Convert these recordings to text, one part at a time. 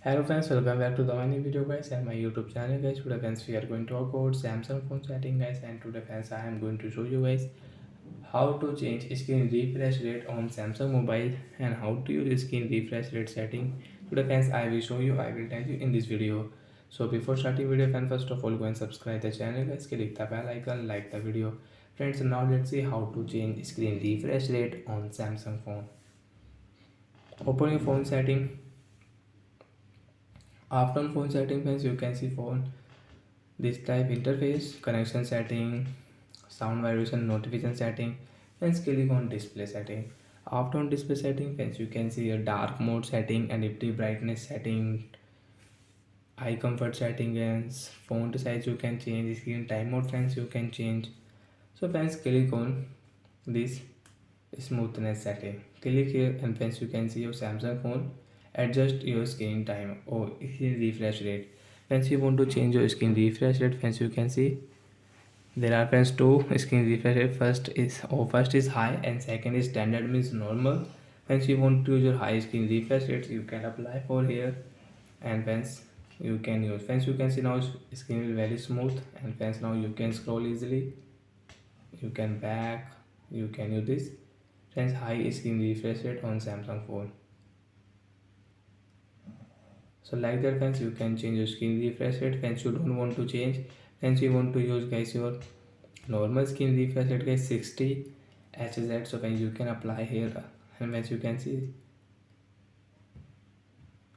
Hello friends, welcome back to the new video guys and my YouTube channel guys. Today friends we are going to talk about Samsung phone setting guys, and today friends I am going to show you guys how to change screen refresh rate on Samsung mobile and how to use screen refresh rate setting. Today friends I will show you, I will tell you in this video. So before starting video friends, first of all go and subscribe the channel guys, click the bell icon, like the video. Friends, now let's see how to change screen refresh rate on Samsung phone. Open your phone setting. After on phone setting friends, you can see phone this type interface, connection setting, sound vibration, notification setting, and click on display setting. After on display setting friends, you can see a dark mode setting, adaptive brightness setting, eye comfort setting, and font size you can change, screen time mode friends you can change. So friends, click on this smoothness setting, click here, and friends you can see your Samsung phone. Adjust your screen time or screen refresh rate. Friends, you want to change your screen refresh rate friends, you can see there are friends two screen refresh rate. First is high and second is standard, means normal. Friends, you want to use your high screen refresh rate, you can apply for here, and friends you can use. Friends, you can see now screen is very smooth, and friends now you can scroll easily, you can back, you can use this. Friends, high screen refresh rate on Samsung phone. So like that friends, you can change your screen refresh rate. Friends, you don't want to change, friends you want to use guys your normal screen refresh rate guys 60 Hz. So friends, you can apply here, and friends you can see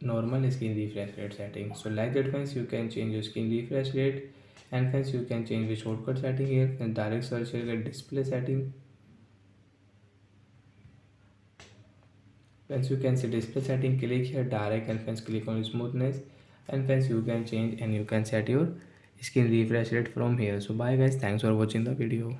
normal screen refresh rate setting. So like that friends, you can change your screen refresh rate, and friends you can change the shortcut setting here, and direct search here, get display setting. Friends, you can see display setting, click here direct, and friends click on smoothness, and friends you can change and you can set your screen refresh rate from here. So bye guys, thanks for watching the video.